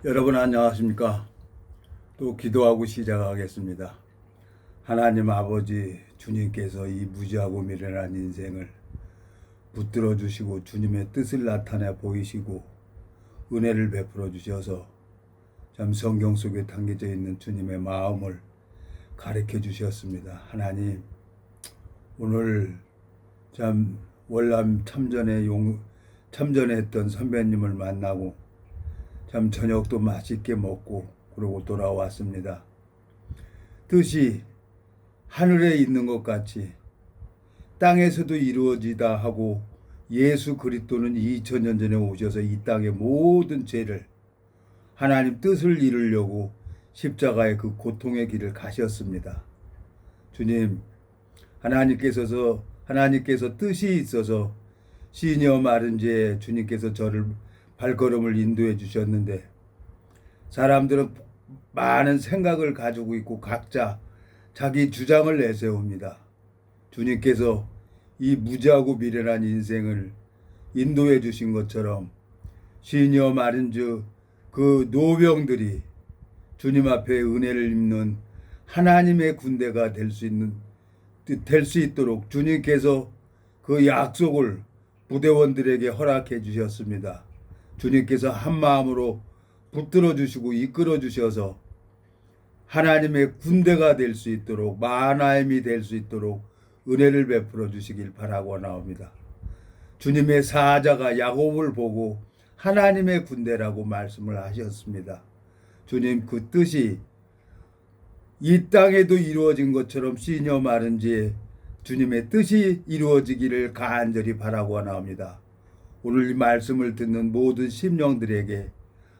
여러분 안녕하십니까? 또 기도하고 시작하겠습니다. 하나님 아버지 주님께서 이 무지하고 미련한 인생을 붙들어 주시고 주님의 뜻을 나타내 보이시고 은혜를 베풀어 주셔서 참 성경 속에 담겨져 있는 주님의 마음을 가르쳐 주셨습니다. 하나님 오늘 참 월남 참전에 했던 선배님을 만나고 참 저녁도 맛있게 먹고 그러고 돌아왔습니다. 뜻이 하늘에 있는 것 같이 땅에서도 이루어지다 하고 예수 그리스도는 2000년 전에 오셔서 이 땅의 모든 죄를 하나님 뜻을 이루려고 십자가의 그 고통의 길을 가셨습니다. 주님, 하나님께서 뜻이 있어서 시녀 마른 죄에 주님께서 저를 발걸음을 인도해 주셨는데 사람들은 많은 생각을 가지고 있고 각자 자기 주장을 내세웁니다. 주님께서 이 무지하고 미련한 인생을 인도해 주신 것처럼 시녀 마른 그 노병들이 주님 앞에 은혜를 입는 하나님의 군대가 될 수 있도록 주님께서 그 약속을 부대원들에게 허락해 주셨습니다. 주님께서 한 마음으로 붙들어 주시고 이끌어 주셔서 하나님의 군대가 될 수 있도록 마하나임이 될 수 있도록 은혜를 베풀어 주시길 바라고 나옵니다. 주님의 사자가 야곱을 보고 하나님의 군대라고 말씀을 하셨습니다. 주님 그 뜻이 이 땅에도 이루어진 것처럼 시녀 마른 지에 주님의 뜻이 이루어지기를 간절히 바라고 나옵니다. 오늘 이 말씀을 듣는 모든 심령들에게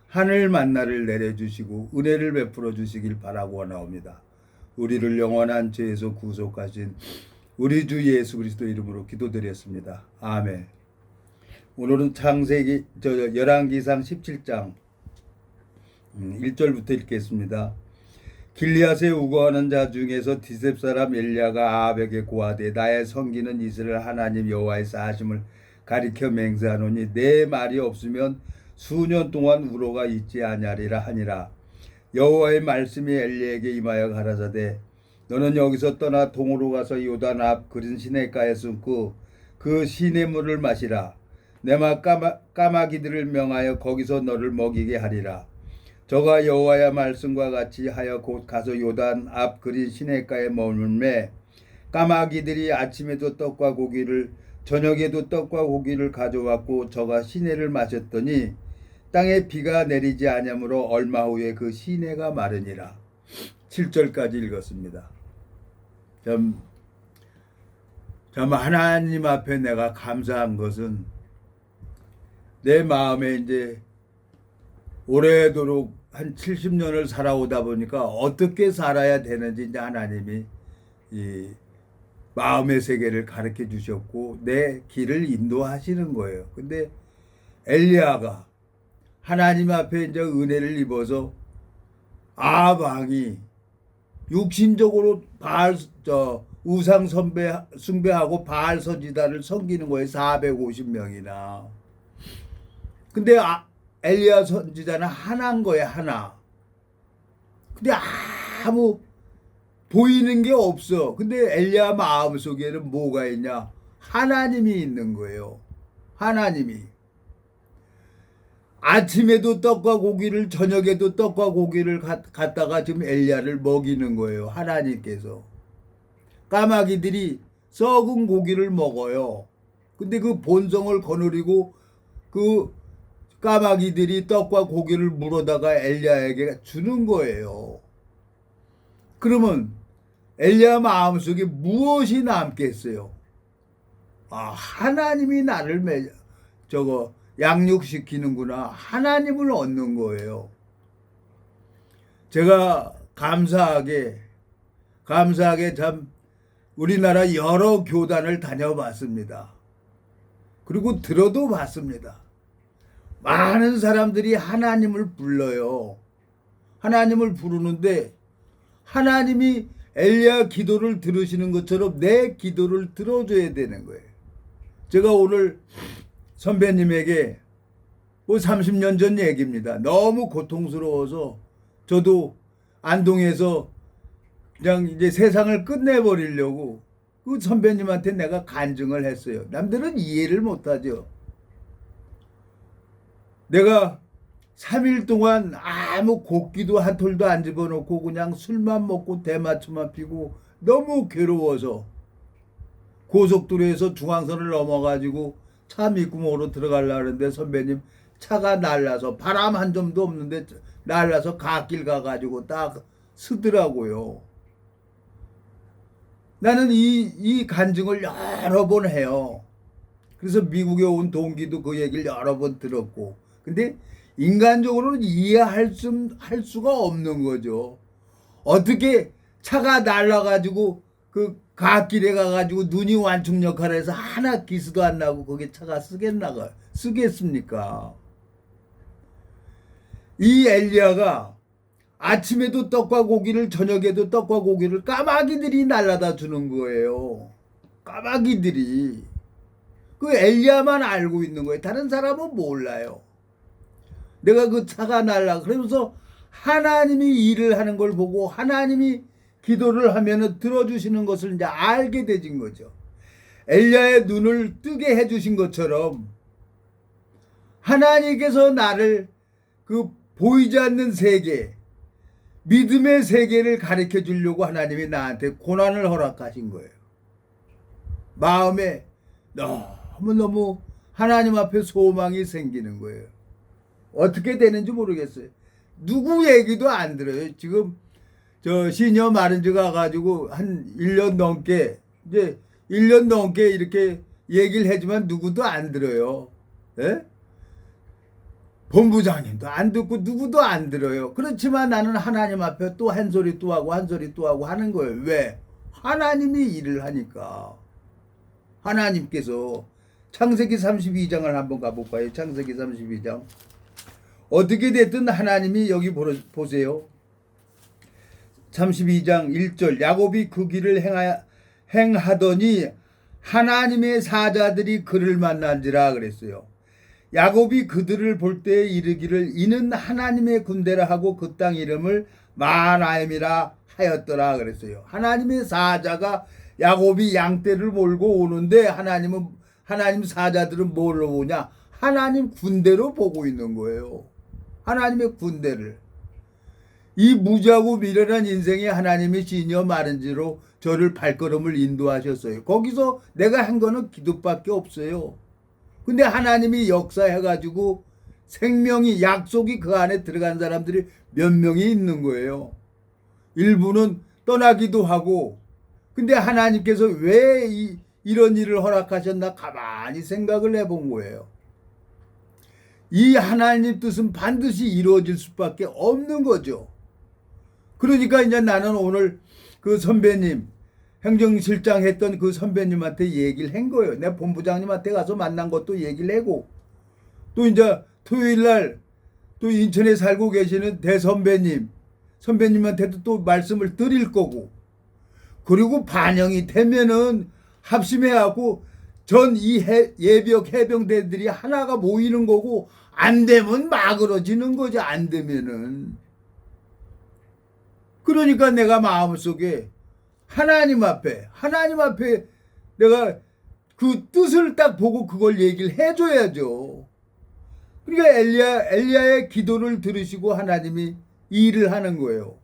하늘 만나를 내려주시고 은혜를 베풀어 주시길 바라고 나옵니다. 우리를 영원한 죄에서 구속하신 우리 주 예수 그리스도 이름으로 기도드렸습니다. 아멘. 오늘은 열왕기상 17장 1절부터 읽겠습니다. 길리앗에 우거하는 자 중에서 디셉 사람 엘리야가 아합에게 고하되 나의 섬기는 이스라엘 하나님 여호와의 사심을 가리켜 맹세하노니 내 말이 없으면 수년 동안 우로가 있지 아니하리라 하니라. 여호와의 말씀이 엘리야에게 임하여 가라사대 너는 여기서 떠나 동으로 가서 요단 앞 그린 시냇가에 숨고 그 시냇물을 마시라. 내마 까마귀들을 명하여 거기서 너를 먹이게 하리라. 저가 여호와의 말씀과 같이 하여 곧 가서 요단 앞 그린 시냇가에 머물매 까마귀들이 아침에도 떡과 고기를 저녁에도 떡과 고기를 가져왔고 저가 시내를 마셨더니 땅에 비가 내리지 아니하므로 얼마 후에 그 시내가 마르니라. 7절까지 읽었습니다. 참 하나님 앞에 내가 감사한 것은 내 마음에 이제 오래도록 한 70년을 살아오다 보니까 어떻게 살아야 되는지 이제 하나님이 이 마음의 세계를 가르쳐 주셨고 내 길을 인도하시는 거예요. 근데 엘리야가 하나님 앞에 이제 은혜를 입어서 아합 왕이 육신적으로 우상 숭배하고 바알 서지다를 섬기는 거예요. 450명이나. 근데 엘리야 선지자는 하나인 거예요. 하나. 근데 아무 보이는 게 없어. 근데 엘리야 마음속에는 뭐가 있냐? 하나님이 있는 거예요. 하나님이. 아침에도 떡과 고기를 저녁에도 떡과 고기를 갖다가 지금 엘리야를 먹이는 거예요. 하나님께서. 까마귀들이 썩은 고기를 먹어요. 근데 그 본성을 거느리고 그 까마귀들이 떡과 고기를 물어다가 엘리야에게 주는 거예요. 그러면 엘리야 마음속에 무엇이 남겠어요? 하나님이 나를 양육시키는구나. 하나님을 얻는 거예요. 제가 감사하게 참 우리나라 여러 교단을 다녀봤습니다. 그리고 들어도 봤습니다. 많은 사람들이 하나님을 불러요. 하나님을 부르는데 하나님이 엘리야 기도를 들으시는 것처럼 내 기도를 들어줘야 되는 거예요. 제가 오늘 선배님에게 뭐 30년 전 얘기입니다. 너무 고통스러워서 저도 안동에서 그냥 이제 세상을 끝내버리려고 그 선배님한테 내가 간증을 했어요. 남들은 이해를 못하죠. 내가 3일 동안 아무 곡기도 한 톨도 안 집어넣고 그냥 술만 먹고 대마초만 피고 너무 괴로워서 고속도로에서 중앙선을 넘어가지고 차 밑구멍으로 들어가려고 하는데 선배님 차가 날라서 바람 한 점도 없는데 날라서 갓길 가가지고 딱 쓰더라고요. 나는 이 간증을 여러 번 해요. 그래서 미국에 온 동기도 그 얘기를 여러 번 들었고. 근데 인간적으로는 이해할 수가 없는 거죠. 어떻게 차가 날라가지고 그 갓길에 가가지고 눈이 완충 역할을 해서 하나 기스도 안 나고 거기 차가 쓰겠습니까? 이 엘리야가 아침에도 떡과 고기를 저녁에도 떡과 고기를 까마귀들이 날라다 주는 거예요. 까마귀들이. 그 엘리야만 알고 있는 거예요. 다른 사람은 몰라요. 내가 그 차가 날라 그러면서 하나님이 일을 하는 걸 보고 하나님이 기도를 하면은 들어주시는 것을 이제 알게 되진 거죠. 엘리야의 눈을 뜨게 해주신 것처럼 하나님께서 나를 그 보이지 않는 세계, 믿음의 세계를 가르쳐 주려고 하나님이 나한테 고난을 허락하신 거예요. 마음에 너무너무 하나님 앞에 소망이 생기는 거예요. 어떻게 되는지 모르겠어요. 누구 얘기도 안 들어요. 지금 저 시니어 마른즈 가가지고 한 1년 넘게 이제 1년 넘게 이렇게 얘기를 해주면 누구도 안 들어요. 예? 본부장님도 안 듣고 누구도 안 들어요. 그렇지만 나는 하나님 앞에 또 한 소리 또 하고 한 소리 또 하고 하는 거예요. 왜? 하나님이 일을 하니까. 하나님께서 창세기 32장을 한번 가볼까요? 창세기 32장. 어떻게 됐든 하나님이 여기 보세요. 32장 1절 야곱이 그 길을 행하더니 하나님의 사자들이 그를 만난지라 그랬어요. 야곱이 그들을 볼 때에 이르기를 이는 하나님의 군대라 하고 그 땅 이름을 마하나임이라 하였더라 그랬어요. 하나님의 사자가 야곱이 양떼를 몰고 오는데 하나님 사자들은 뭘로 보냐? 하나님 군대로 보고 있는 거예요. 하나님의 군대를. 이 무지하고 미련한 인생에 하나님이 시니어 마른지로 저를 발걸음을 인도하셨어요. 거기서 내가 한 거는 기도밖에 없어요. 근데 하나님이 역사해가지고 생명이 약속이 그 안에 들어간 사람들이 몇 명이 있는 거예요. 일부는 떠나기도 하고. 근데 하나님께서 왜 이런 일을 허락하셨나 가만히 생각을 해본 거예요. 이 하나님 뜻은 반드시 이루어질 수밖에 없는 거죠. 그러니까 이제 나는 오늘 그 선배님 행정실장 했던 그 선배님한테 얘기를 한 거예요. 내가 본부장님한테 가서 만난 것도 얘기를 하고 또 이제 토요일 날 또 인천에 살고 계시는 선배님한테도 또 말씀을 드릴 거고 그리고 반영이 되면은 합심해갖고 전 이 예비역 해병대들이 하나가 모이는 거고 안 되면 막으러지는 거죠. 안 되면은. 그러니까 내가 마음속에 하나님 앞에 내가 그 뜻을 딱 보고 그걸 얘기를 해줘야죠. 그러니까 엘리야의 기도를 들으시고 하나님이 일을 하는 거예요.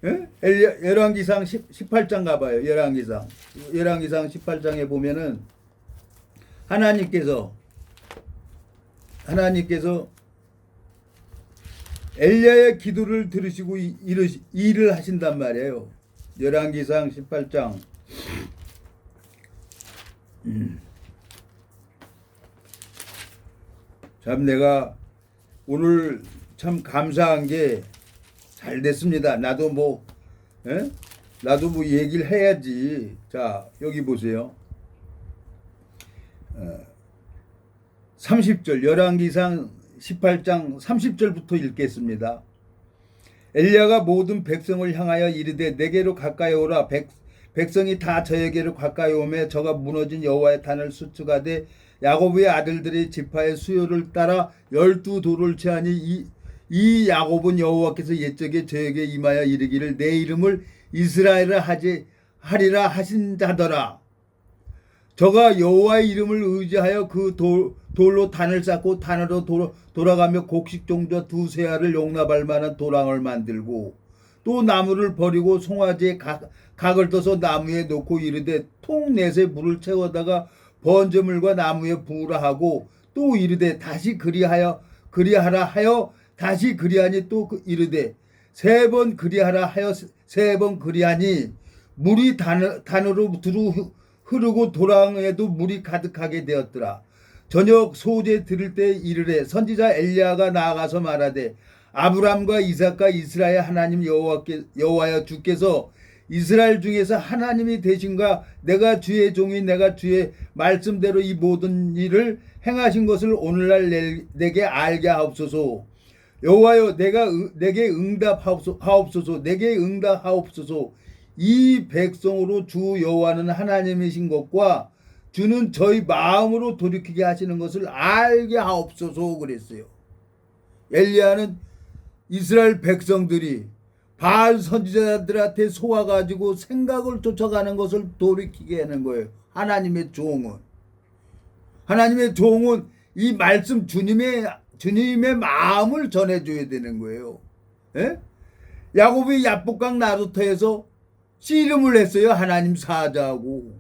예? 열왕기상 18장 가봐요. 열왕기상 18장에 보면은 하나님께서 엘리야의 기도를 들으시고 일을 하신단 말이에요. 열왕기상 18장. 참 내가 오늘 참 감사한 게 잘 됐습니다. 나도 뭐 얘기를 해야지. 자, 여기 보세요. 30절 열왕기상 18장 30절부터 읽겠습니다. 엘리야가 모든 백성을 향하여 이르되 내게로 가까이 오라. 백성이 다 저에게로 가까이 오매 저가 무너진 여호와의 단을 수축하되 야곱의 아들들이 지파의 수요를 따라 12돌을 채하니 이 야곱은 여호와께서 옛적에 저에게 임하여 이르기를 내 이름을 이스라엘을 하리라 하신 자더라. 저가 여호와의 이름을 의지하여 그 돌로 단을 쌓고 단으로 돌아가며 곡식 종자 두세 알을 용납할 만한 도랑을 만들고 또 나무를 버리고 송아지에 각을 떠서 나무에 놓고 이르되 통 넷에 물을 채워다가 번제물과 나무에 부으라 하고 또 이르되 다시 그리하라 하여 다시 그리하니 또 이르되 3번 그리하라 하여 3번 그리하니 물이 단으로 두루 흐르고 도랑에도 물이 가득하게 되었더라. 저녁 소재 들을 때 이르래 선지자 엘리야가 나아가서 말하되 아브람과 이삭과 이스라엘 하나님 여호와여 주께서 이스라엘 중에서 하나님이 되신가 내가 주의 종이 내가 주의 말씀대로 이 모든 일을 행하신 것을 오늘날 내게 알게 하옵소서. 여호와여 내게 응답하옵소서. 내게 응답하옵소서. 이 백성으로 주 여호와는 하나님이신 것과 주는 저희 마음으로 돌이키게 하시는 것을 알게 하옵소서 그랬어요. 엘리야는 이스라엘 백성들이 바알 선지자들한테 속아가지고 생각을 쫓아가는 것을 돌이키게 하는 거예요. 하나님의 종은 이 말씀 주님의 마음을 전해줘야 되는 거예요. 예? 야곱이 야복강 나루터에서 씨름을 했어요. 하나님 사자하고.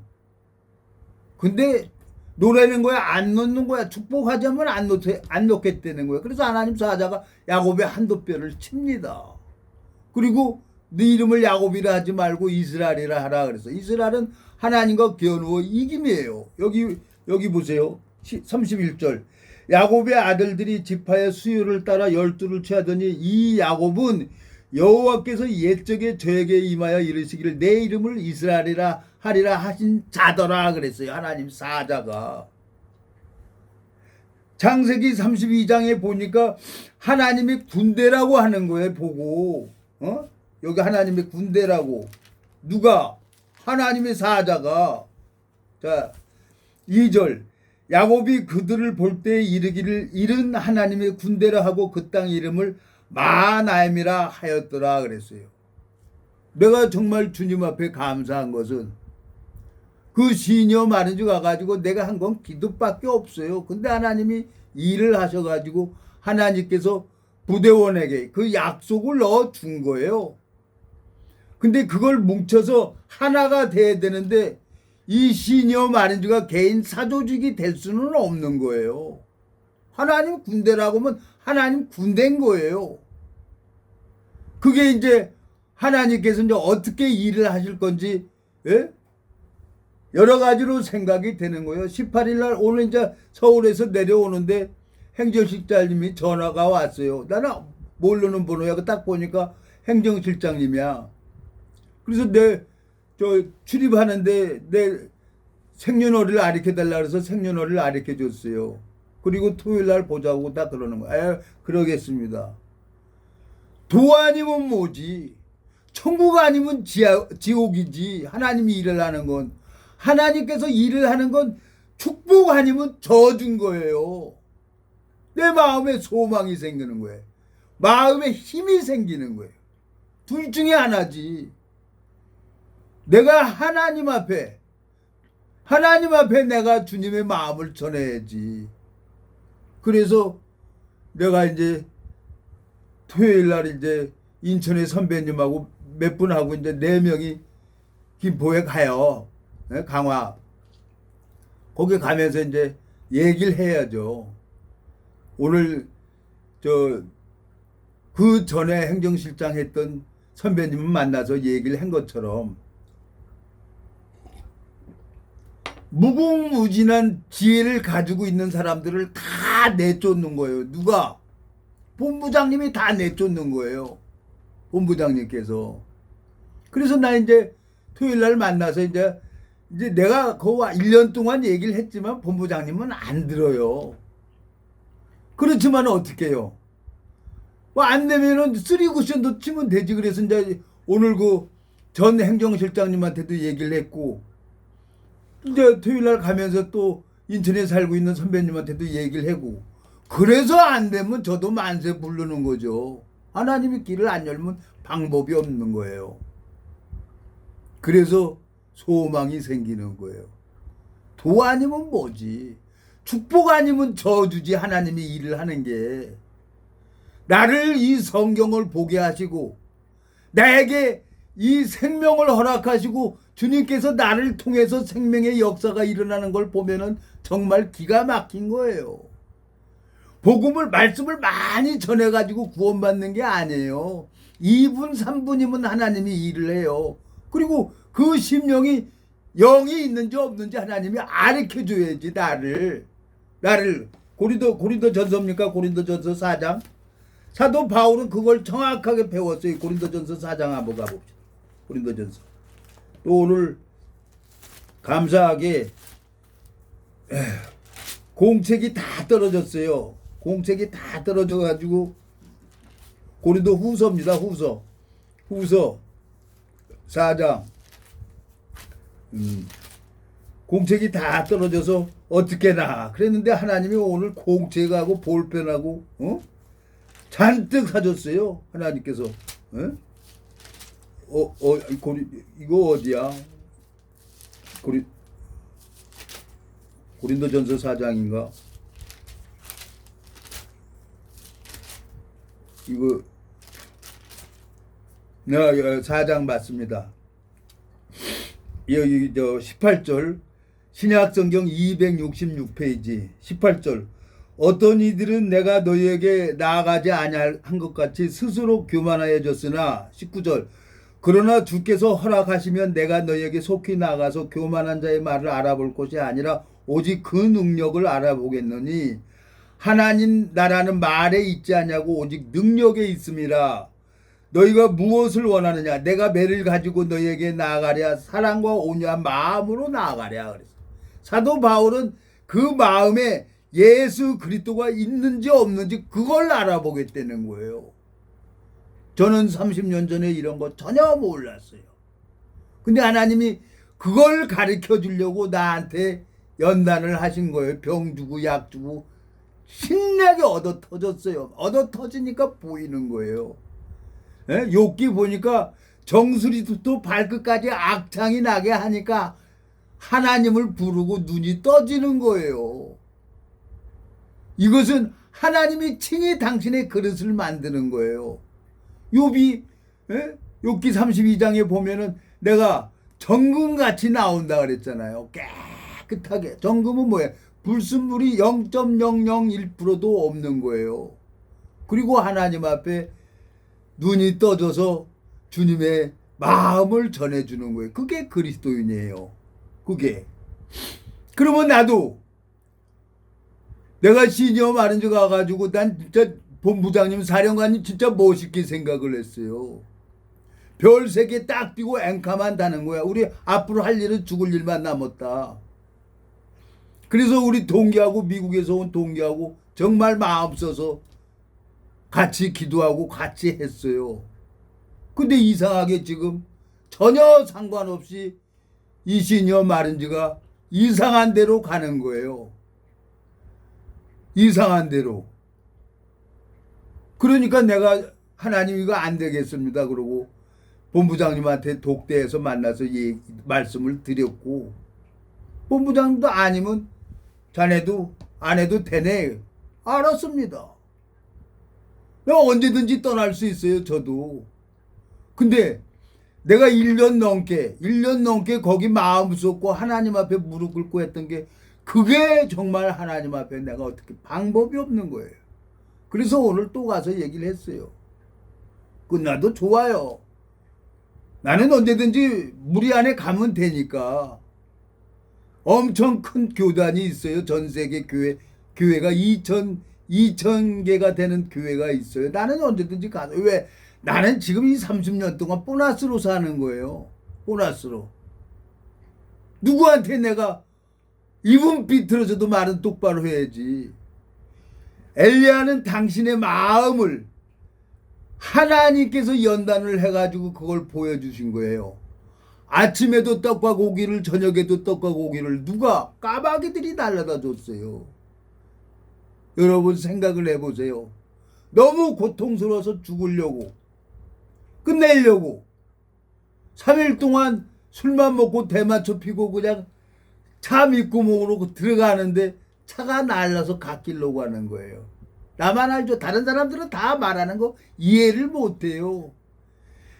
근데 노래는 거야 안 놓는 거야. 축복하자면 안 놓겠다는 거야. 그래서 하나님 사자가 야곱의 한도뼈를 칩니다. 그리고 네 이름을 야곱이라 하지 말고 이스라엘이라 하라 그래서 이스라엘은 하나님과 겨누어 이김이에요. 여기 보세요. 31절 야곱의 아들들이 지파의 수요를 따라 12를 취하더니 이 야곱은 여호와께서 옛적에 저에게 임하여 이르시기를 내 이름을 이스라엘이라 하리라 하신 자더라 그랬어요. 하나님 사자가. 창세기 32장에 보니까 하나님이 군대라고 하는 거예요. 보고 여기 하나님의 군대라고. 누가? 하나님의 사자가. 자 2절 야곱이 그들을 볼 때 이르기를 이른 하나님의 군대라 하고 그 땅 이름을 마하나임이라 하였더라 그랬어요. 내가 정말 주님 앞에 감사한 것은 그 시녀 마른지 가가지고 내가 한 건 기도밖에 없어요. 근데 하나님이 일을 하셔가지고 하나님께서 부대원에게 그 약속을 넣어준 거예요. 근데 그걸 뭉쳐서 하나가 돼야 되는데 이 시녀 마른지가 개인 사조직이 될 수는 없는 거예요. 하나님 군대라고 하면 하나님 군대인 거예요. 그게 이제 하나님께서 이제 어떻게 일을 하실 건지 여러 가지로 생각이 되는 거예요. 18일 날 오늘 이제 서울에서 내려오는데 행정실장님이 전화가 왔어요. 나는 모르는 번호야. 딱 보니까 행정실장님이야. 그래서 출입하는데 내 생년월일을 가르쳐달라 그래서 생년월일을 가르쳐줬어요. 그리고 토요일 날 보자고 딱 그러는 거야. 그러겠습니다. 도 아니면 뭐지? 천국 아니면 지옥이지. 하나님이 일을 하는 건. 하나님께서 일을 하는 건 축복 아니면 저주인 거예요. 내 마음에 소망이 생기는 거예요. 마음에 힘이 생기는 거예요. 둘 중에 하나지. 내가 하나님 앞에 내가 주님의 마음을 전해야지. 그래서 내가 이제 토요일 날 이제 인천의 선배님하고 몇 분하고 이제 4명이 김포에 가요. 강화. 거기 가면서 이제 얘기를 해야죠. 오늘 그 전에 행정실장 했던 선배님을 만나서 얘기를 한 것처럼 무궁무진한 지혜를 가지고 있는 사람들을 다 내쫓는 거예요. 누가? 본부장님이 다 내쫓는 거예요. 본부장님께서. 그래서 나 이제 토요일 날 만나서 이제 내가 그 1년 동안 얘기를 했지만 본부장님은 안 들어요. 그렇지만 어떻게 해요? 안 되면은 3쿠션도 치면 되지. 그래서 이제 오늘 그 전 행정실장님한테도 얘기를 했고 이제 토요일 날 가면서 또 인천에 살고 있는 선배님한테도 얘기를 하고, 그래서 안 되면 저도 만세 부르는 거죠. 하나님이 길을 안 열면 방법이 없는 거예요. 그래서 소망이 생기는 거예요. 도 아니면 뭐지? 축복 아니면 저주지. 하나님이 일을 하는 게. 나를 이 성경을 보게 하시고 나에게 이 생명을 허락하시고 주님께서 나를 통해서 생명의 역사가 일어나는 걸 보면은 정말 기가 막힌 거예요. 복음을, 말씀을 많이 전해가지고 구원받는 게 아니에요. 2분 3분이면 하나님이 일을 해요. 그리고 그 심령이 영이 있는지 없는지 하나님이 가르쳐줘야지. 나를 고린도 전서입니까? 고린도 전서 4장. 사도 바울은 그걸 정확하게 배웠어요. 고린도 전서 4장 한번 가봅시다. 고린도 전서. 또 오늘 감사하게 공책이 다 떨어졌어요. 공책이 다 떨어져가지고 고린도 후서입니다. 후서 4장. 공책이 다 떨어져서 어떻게나 그랬는데 하나님이 오늘 공책하고 볼펜하고 잔뜩 사줬어요. 하나님께서. 이거 어디야? 고린도전서 4장인가? 이거 4장 맞습니다. 여기 18절 신약성경 266페이지 18절 어떤 이들은 내가 너희에게 나아가지 아니한 것 같이 스스로 교만하여졌으나 19절 그러나 주께서 허락하시면 내가 너희에게 속히 나가서 교만한 자의 말을 알아볼 것이 아니라 오직 그 능력을 알아보겠노니 하나님 나라는 말에 있지 않냐고 오직 능력에 있음이라. 너희가 무엇을 원하느냐? 내가 매를 가지고 너희에게 나아가랴 사랑과 온유한 마음으로 나아가랴. 그랬어. 사도 바울은 그 마음에 예수 그리스도가 있는지 없는지 그걸 알아보겠다는 거예요. 저는 30년 전에 이런 거 전혀 몰랐어요. 근데 하나님이 그걸 가르쳐 주려고 나한테 연단을 하신 거예요. 병 주고 약 주고 신나게 얻어 터졌어요. 얻어 터지니까 보이는 거예요. 욥기 보니까 정수리부터 발끝까지 악창이 나게 하니까 하나님을 부르고 눈이 떠지는 거예요. 이것은 하나님이 친히 당신의 그릇을 만드는 거예요. 욥기 32장에 보면은 내가 정금같이 나온다 그랬잖아요. 깨끗하게. 정금은 뭐예요? 불순물이 0.001%도 없는 거예요. 그리고 하나님 앞에 눈이 떠져서 주님의 마음을 전해주는 거예요. 그게 그리스도인이에요. 그게. 그러면 나도 내가 시니어 마른지 가가지고 난 진짜 본부장님, 사령관님 진짜 멋있게 생각을 했어요. 별 3개 딱 띄고 앵카만 다는 거야. 우리 앞으로 할 일은 죽을 일만 남았다. 그래서 우리 동기하고 미국에서 온 동기하고 정말 마음 써서 같이 기도하고 같이 했어요. 근데 이상하게 지금 전혀 상관없이 이 시니어 마른지가 이상한 대로 가는 거예요. 이상한 대로. 그러니까 내가 하나님 이거 안 되겠습니다. 그러고 본부장님한테 독대에서 만나서 말씀을 드렸고 본부장님도 아니면 자네도 안 해도 되네. 알았습니다. 내가 언제든지 떠날 수 있어요. 저도. 근데 내가 1년 넘게 거기 마음 쏟고 하나님 앞에 무릎 꿇고 했던 게 그게 정말 하나님 앞에 내가 어떻게 방법이 없는 거예요. 그래서 오늘 또 가서 얘기를 했어요. 끝나도 좋아요. 나는 언제든지 무리 안에 가면 되니까. 엄청 큰 교단이 있어요. 전 세계 교회가 2,000개가 되는 교회가 있어요. 나는 언제든지 가서. 왜? 나는 지금 이 30년 동안 보너스로 사는 거예요. 보너스로. 누구한테 내가 입은 비틀어져도 말은 똑바로 해야지. 엘리야는 당신의 마음을 하나님께서 연단을 해가지고 그걸 보여주신 거예요. 아침에도 떡과 고기를 저녁에도 떡과 고기를 누가 까마귀들이 날라다 줬어요. 여러분 생각을 해보세요. 너무 고통스러워서 죽으려고 끝내려고 3일 동안 술만 먹고 대마초 피고 그냥 차 밑구멍으로 들어가는데 차가 날라서 갓길려고 하는 거예요. 나만 알죠. 다른 사람들은 다 말하는 거 이해를 못해요.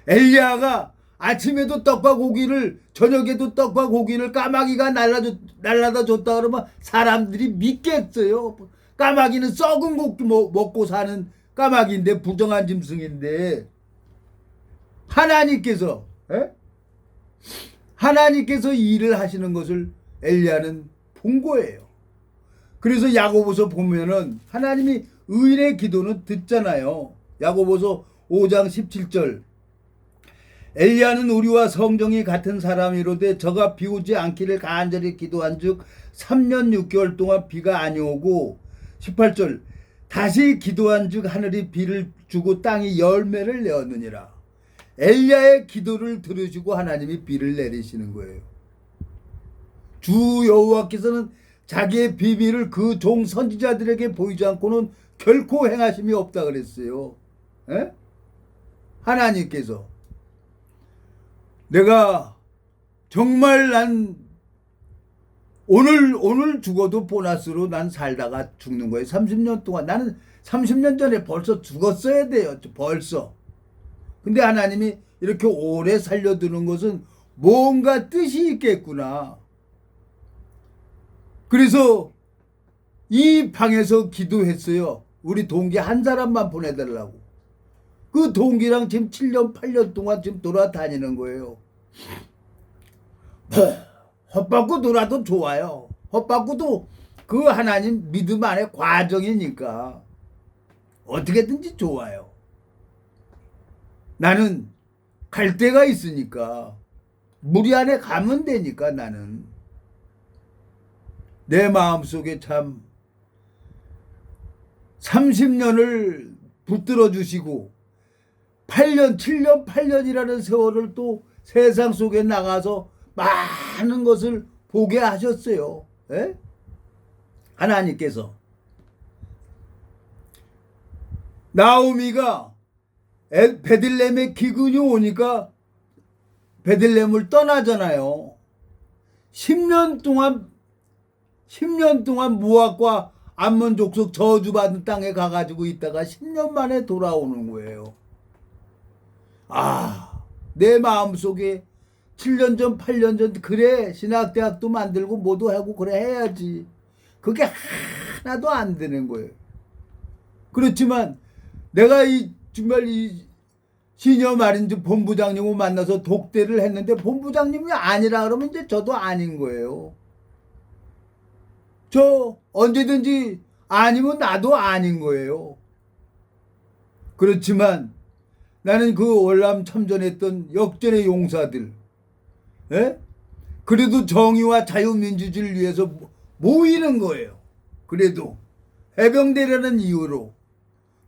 엘리야가 아침에도 떡과 고기를 저녁에도 떡과 고기를 까마귀가 날라다 줬다 그러면 사람들이 믿겠어요. 까마귀는 썩은 고기 먹고 사는 까마귀인데 부정한 짐승인데 하나님께서 하나님께서 일을 하시는 것을 엘리야는 본 거예요. 그래서 야고보서 보면은 하나님이 의인의 기도는 듣잖아요. 야고보서 5장 17절 엘리야는 우리와 성정이 같은 사람이로되 저가 비오지 않기를 간절히 기도한즉 3년 6개월 동안 비가 아니오고 18절 다시 기도한즉 하늘이 비를 주고 땅이 열매를 내었느니라. 엘리야의 기도를 들으시고 하나님이 비를 내리시는 거예요. 주 여호와께서는 자기의 비밀을 그 종 선지자들에게 보이지 않고는 결코 행하심이 없다 그랬어요. 하나님께서 내가 정말 난 오늘 죽어도 보너스로 난 살다가 죽는 거예요. 30년 동안 나는 30년 전에 벌써 죽었어야 돼요. 벌써. 근데 하나님이 이렇게 오래 살려두는 것은 뭔가 뜻이 있겠구나. 그래서 이 방에서 기도했어요. 우리 동기 한 사람만 보내달라고. 그 동기랑 지금 7년 8년 동안 지금 돌아다니는 거예요. 헛바꾸 놀아도 좋아요. 헛바꾸도 그 하나님 믿음 안에 과정이니까 어떻게든지 좋아요. 나는 갈 데가 있으니까 무리 안에 가면 되니까 나는 내 마음속에 참 30년을 붙들어 주시고 8년 7년 8년이라는 세월을 또 세상 속에 나가서 많은 것을 보게 하셨어요. 하나님께서 나오미가 베들레헴에 기근이 오니까 베들레헴을 떠나잖아요. 10년 동안 모압과 암몬 족속 저주받은 땅에 가가지고 있다가 10년 만에 돌아오는 거예요. 내 마음속에 7년 전 8년 전 그래 신학대학도 만들고 뭐도 하고 그래 해야지. 그게 하나도 안 되는 거예요. 그렇지만 내가 정말 이 시니어 마린즈 본부장님을 만나서 독대를 했는데 본부장님이 아니라 그러면 이제 저도 아닌 거예요. 저 언제든지 아니면 나도 아닌 거예요. 그렇지만 나는 그 월남 참전했던 역전의 용사들, 그래도 정의와 자유민주주의를 위해서 모이는 거예요. 그래도 해병대라는 이유로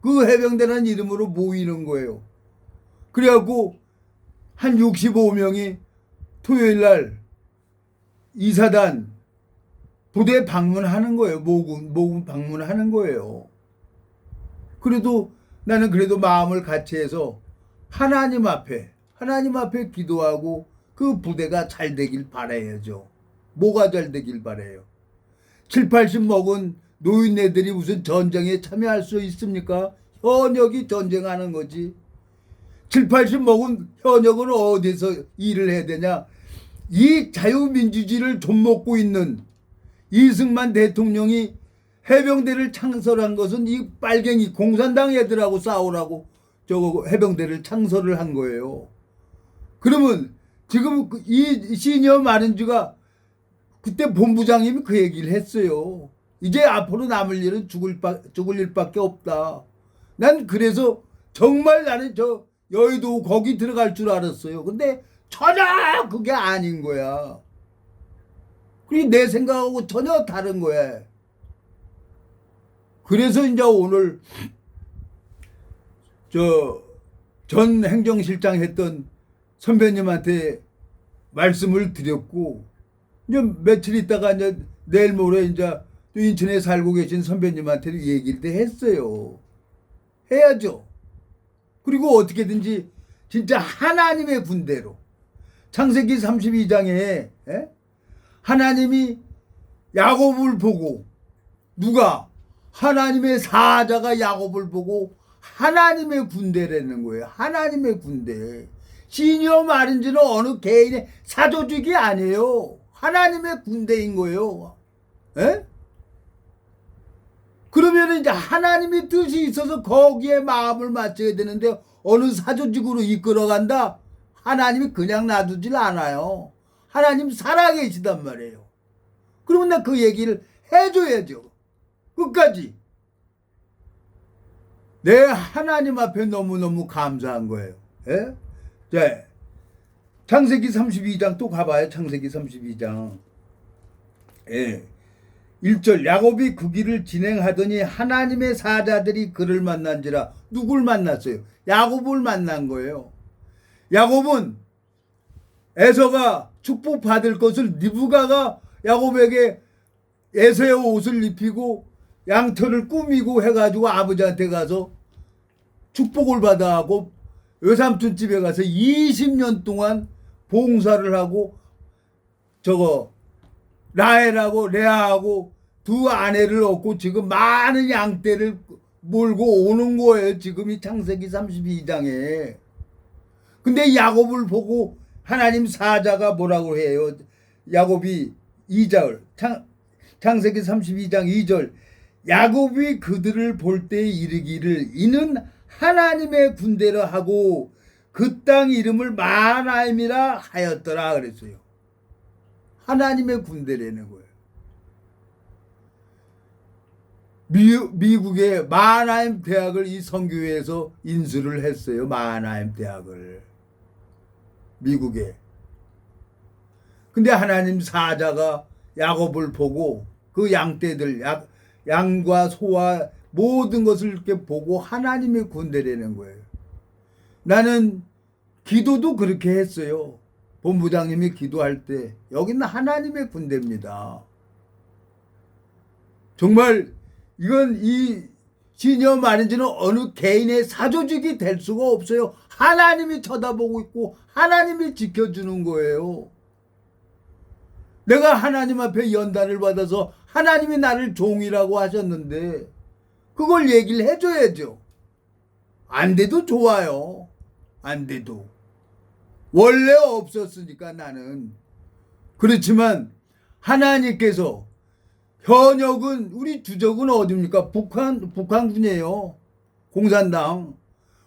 그 해병대라는 이름으로 모이는 거예요. 그래갖고 한 65명이 토요일 날 이사단 부대 방문하는 거예요. 모금 방문하는 거예요. 그래도 나는 그래도 마음을 같이 해서 하나님 앞에 기도하고 그 부대가 잘 되길 바라야죠. 뭐가 잘 되길 바라요? 7, 80 먹은 노인네들이 무슨 전쟁에 참여할 수 있습니까? 현역이 전쟁하는 거지. 7, 80 먹은 현역은 어디서 일을 해야 되냐? 이 자유민주주의를 좀먹고 있는 이승만 대통령이 해병대를 창설한 것은 이 빨갱이 공산당 애들하고 싸우라고 저거 해병대를 창설을 한 거예요. 그러면 지금 이 시니어 마린즈가 그때 본부장님이 그 얘기를 했어요. 이제 앞으로 남을 일은 죽을 일밖에 없다. 난 그래서 정말 나는 저 여의도 거기 들어갈 줄 알았어요. 근데 전혀 그게 아닌 거야. 그리고 내 생각하고 전혀 다른 거야. 그래서 이제 오늘 전 행정실장 했던 선배님한테 말씀을 드렸고, 이제 며칠 있다가 이제 내일 모레 이제 또 인천에 살고 계신 선배님한테도 얘기를 했어요. 해야죠. 그리고 어떻게든지 진짜 하나님의 군대로 창세기 32장에 하나님이 야곱을 보고 누가 하나님의 사자가 야곱을 보고 하나님의 군대라는 거예요. 하나님의 군대. 시니어 마린즈는 어느 개인의 사조직이 아니에요. 하나님의 군대인 거예요. 에? 그러면 이제 하나님의 뜻이 있어서 거기에 마음을 맞춰야 되는데 어느 사조직으로 이끌어간다? 하나님이 그냥 놔두질 않아요. 하나님 살아계시단 말이에요. 그러면 나 그 얘기를 해줘야죠. 끝까지. 내 하나님 앞에 너무너무 감사한 거예요. 예? 자, 창세기 32장 또 가봐요. 창세기 32장. 예. 1절 야곱이 그 길을 진행하더니 하나님의 사자들이 그를 만난지라. 누굴 만났어요? 야곱을 만난 거예요. 야곱은 에서가 축복받을 것을 리브가가 야곱에게 에서의 옷을 입히고 양털을 꾸미고 해가지고 아버지한테 가서 축복을 받아하고 외삼촌 집에 가서 20년 동안 봉사를 하고 라헬하고 레아하고 두 아내를 얻고 지금 많은 양떼를 몰고 오는 거예요. 지금 이 창세기 32장에. 근데 야곱을 보고 하나님 사자가 뭐라고 해요? 야곱이 2절 창세기 32장 2절 야곱이 그들을 볼 때 이르기를 이는 하나님의 군대라 하고 그 땅 이름을 마하나임이라 하였더라 그랬어요. 하나님의 군대라는 거예요. 미국의 마하나임 대학을 이 선교회에서 인수를 했어요. 마하나임 대학을. 미국에. 근데 하나님 사자가 야곱을 보고 그 양떼들, 양과 소와 모든 것을 이렇게 보고 하나님의 군대라는 거예요. 나는 기도도 그렇게 했어요. 본부장님이 기도할 때 여기는 하나님의 군대입니다. 정말 이건 이 시니어 마린즈는 어느 개인의 사조직이 될 수가 없어요. 하나님이 쳐다보고 있고 하나님이 지켜주는 거예요. 내가 하나님 앞에 연단을 받아서 하나님이 나를 종이라고 하셨는데 그걸 얘기를 해줘야죠. 안 돼도 좋아요. 안 돼도. 원래 없었으니까 나는. 그렇지만 하나님께서 현역은 우리 주적은 어디입니까? 북한군이에요.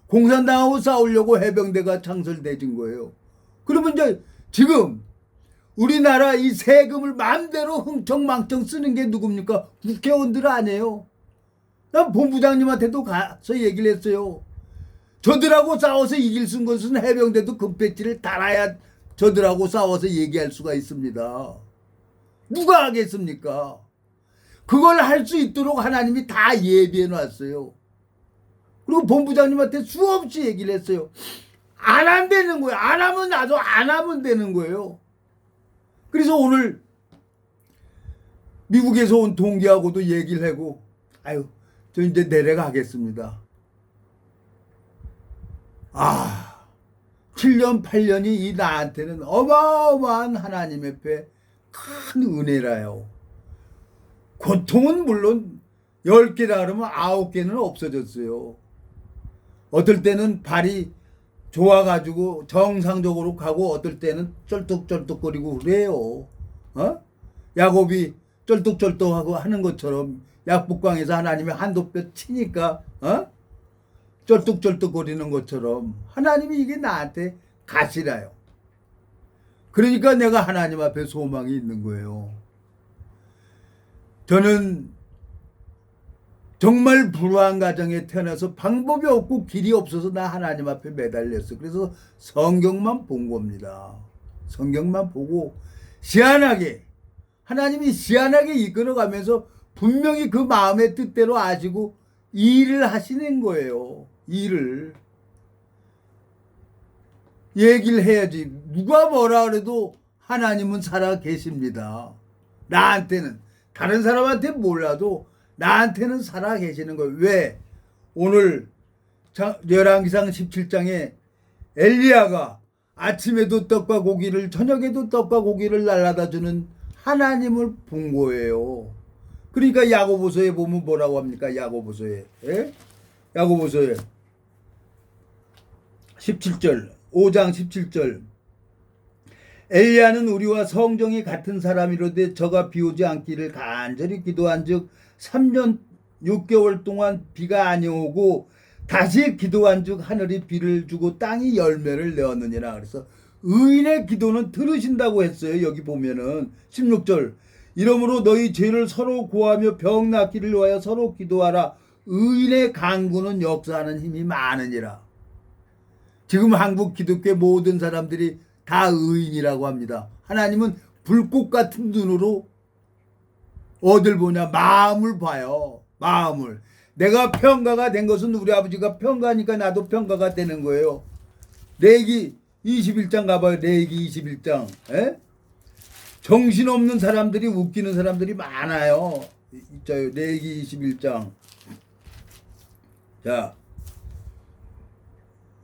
공산당하고 싸우려고 해병대가 창설되진 거예요. 그러면 이제 지금 우리나라 이 세금을 마음대로 흥청망청 쓰는 게 누굽니까? 국회의원들 아니에요. 난 본부장님한테도 가서 얘기를 했어요. 저들하고 싸워서 이길 수 있는 것은 해병대도 금배지를 달아야 저들하고 싸워서 얘기할 수가 있습니다. 누가 하겠습니까? 그걸 할 수 있도록 하나님이 다 예비해 놨어요. 그리고 본부장님한테 수없이 얘기를 했어요. 안 하면 되는 거예요. 안 하면 나도 안 하면 되는 거예요. 그래서 오늘 미국에서 온 동기하고도 얘기를 하고 아유 저 이제 내려가겠습니다. 7년 8년이 이 나한테는 어마어마한 하나님 앞에 큰 은혜라요. 고통은 물론 10개라 그러면 9개는 없어졌어요. 어떨 때는 발이 좋아가지고 정상적으로 가고 어떨 때는 쩔뚝쩔뚝거리고 그래요. 야곱이 쩔뚝쩔뚝하고 하는 것처럼 약복강에서 하나님이 한도뼈 치니까 쩔뚝쩔뚝거리는 것처럼 하나님이 이게 나한테 가시라요. 그러니까 내가 하나님 앞에 소망이 있는 거예요. 저는 정말 불우한 가정에 태어나서 방법이 없고 길이 없어서 나 하나님 앞에 매달렸어. 그래서 성경만 본 겁니다. 성경만 보고 시한하게 하나님이 시한하게 이끌어가면서 분명히 그 마음의 뜻대로 아시고 일을 하시는 거예요. 일을. 얘기를 해야지. 누가 뭐라 그래도 하나님은 살아 계십니다. 나한테는, 다른 사람한테 몰라도 나한테는 살아 계시는 거예요. 왜? 오늘 열왕기상 17장에 엘리야가 아침에도 떡과 고기를, 저녁에도 떡과 고기를 날라다 주는 하나님을 본 거예요. 그러니까 야고보서에 보면 뭐라고 합니까? 야고보서에, 예? 야고보서에 17절, 5장 17절. 엘리야는 우리와 성정이 같은 사람이로되 저가 비오지 않기를 간절히 기도한즉 3년 6개월 동안 비가 아니오고 다시 기도한즉 하늘이 비를 주고 땅이 열매를 내었느니라. 그래서 의인의 기도는 들으신다고 했어요. 여기 보면은 16절. 이러므로 너희 죄를 서로 고하며 병 낫기를 위하여 서로 기도하라. 의인의 간구는 역사하는 힘이 많으니라. 지금 한국 기독교 모든 사람들이 다 의인이라고 합니다. 하나님은 불꽃 같은 눈으로 어딜 보냐? 마음을 봐요. 마음을. 내가 평가가 된 것은 우리 아버지가 평가니까 나도 평가가 되는 거예요. 레위기 21장 가봐요. 레위기 21장. 에? 정신없는 사람들이, 웃기는 사람들이 많아요. 있자요. 레위기 21장. 자,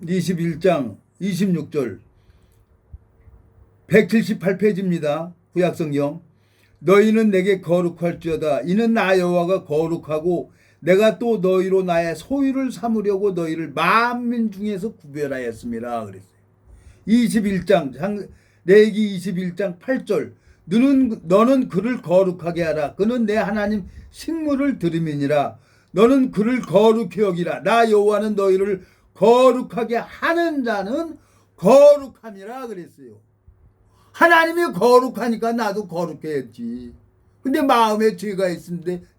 21장 26절. 178페이지입니다. 구약성경. 너희는 내게 거룩할지어다. 이는 나 여호와가 거룩하고 내가 또 너희로 나의 소유를 삼으려고 너희를 만민 중에서 구별하였습니다. 그랬어요. 21장 레위기 21장 8절. 너는 그를 거룩하게 하라. 그는 내 하나님 식물을 들음이니라. 너는 그를 거룩히 여기라. 나 여호와는 너희를 거룩하게 하는 자는 거룩함이라 그랬어요. 하나님이 거룩하니까 나도 거룩해야지. 근데 마음에 죄가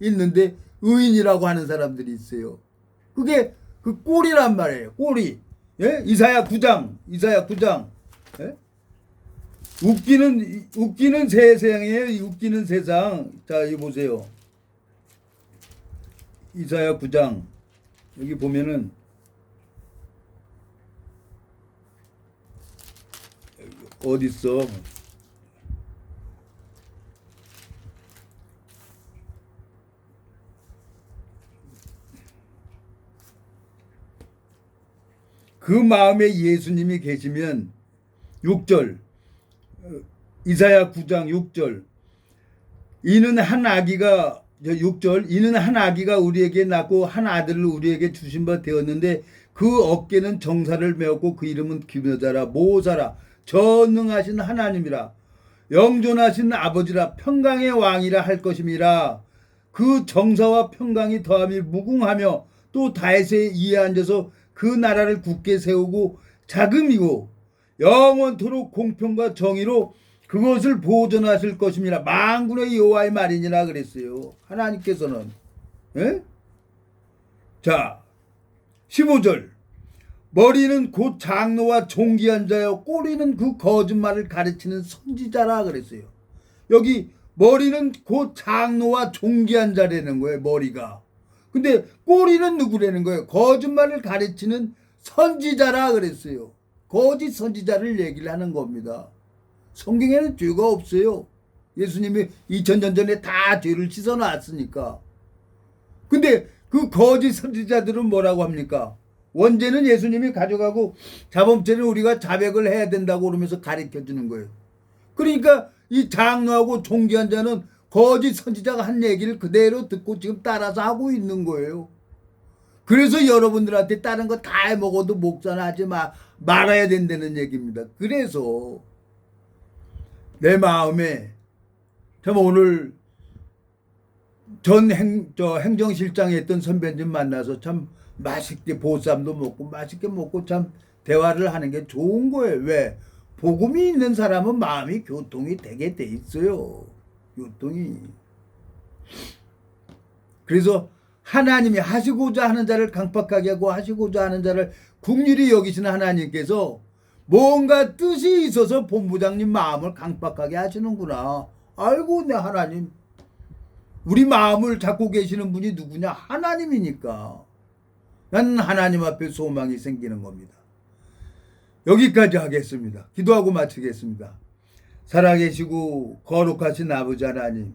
있는데 의인이라고 하는 사람들이 있어요. 그게 그 꼴이란 말이에요. 꼴이. 예? 이사야 9장. 예? 웃기는 세상이에요. 웃기는 세상. 자, 이 보세요. 이사야 9장. 여기 보면은 어딨어? 그 마음에 예수님이 계시면 6절 이사야 9장 6절 이는 한 아기가 6절 이는 한 아기가 우리에게 낳고 한 아들을 우리에게 주신 바 되었는데 그 어깨는 정사를 메었고 그 이름은 기묘자라 모사라 전능하신 하나님이라 영존하신 아버지라 평강의 왕이라 할 것임이라. 그 정사와 평강이 더함이 무궁하며 또 다윗의 위에 앉아서 그 나라를 굳게 세우고 자금이고 영원토록 공평과 정의로 그것을 보존하실 것임이라. 만군의 여호와의 말이니라 그랬어요. 하나님께서는. 에? 자 15절 머리는 곧 장로와 존귀한 자여 꼬리는 그 거짓말을 가르치는 선지자라 그랬어요. 여기 머리는 곧 장로와 존귀한 자라는 거예요. 머리가. 근데 꼬리는 누구라는 거예요? 거짓말을 가르치는 선지자라 그랬어요. 거짓 선지자를 얘기를 하는 겁니다. 성경에는 죄가 없어요. 예수님이 2000년 전에 다 죄를 씻어놨으니까. 근데 그 거짓 선지자들은 뭐라고 합니까? 원죄는 예수님이 가져가고 자범죄는 우리가 자백을 해야 된다고 그러면서 가르쳐주는 거예요. 그러니까 이 장로하고 존귀한 자는 거짓 선지자가 한 얘기를 그대로 듣고 지금 따라서 하고 있는 거예요. 그래서 여러분들한테 다른 거 다 해먹어도 목전하지 말아야 된다는 얘기입니다. 그래서 내 마음에 참 오늘 행정실장에 있던 선배님 만나서 참 맛있게 보쌈도 먹고 맛있게 먹고 참 대화를 하는 게 좋은 거예요. 왜? 복음이 있는 사람은 마음이 교통이 되게 돼 있어요. 교통이. 그래서 하나님이 하시고자 하는 자를 강팍하게 하고 하시고자 하는 자를 긍휼히 여기시는 하나님께서 뭔가 뜻이 있어서 본부장님 마음을 강팍하게 하시는구나. 아이고 내 하나님. 우리 마음을 잡고 계시는 분이 누구냐? 하나님이니까. 나는 하나님 앞에 소망이 생기는 겁니다. 여기까지 하겠습니다. 기도하고 마치겠습니다. 살아계시고 거룩하신 아버지 하나님,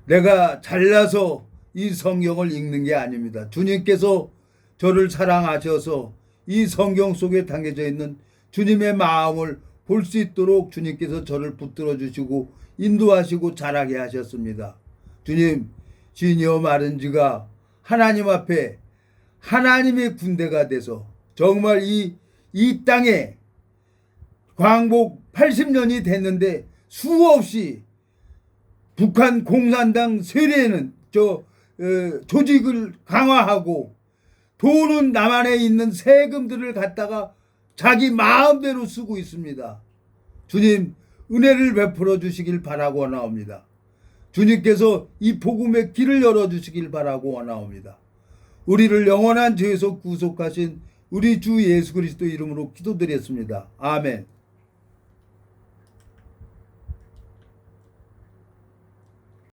내가 잘나서 이 성경을 읽는 게 아닙니다. 주님께서 저를 사랑하셔서 이 성경 속에 담겨져 있는 주님의 마음을 볼 수 있도록 주님께서 저를 붙들어 주시고 인도하시고 자라게 하셨습니다. 주님, 주님이여 말은지가 하나님 앞에 하나님의 군대가 돼서 정말 이 땅에 광복 80년이 됐는데 수없이 북한 공산당 세례는 조직을 강화하고 돈은 남한에 있는 세금들을 갖다가 자기 마음대로 쓰고 있습니다. 주님, 은혜를 베풀어 주시길 바라고 원하옵니다. 주님께서 이 복음의 길을 열어주시길 바라고 원하옵니다. 우리를 영원한 죄에서 구속하신 우리 주 예수 그리스도 이름으로 기도드렸습니다. 아멘.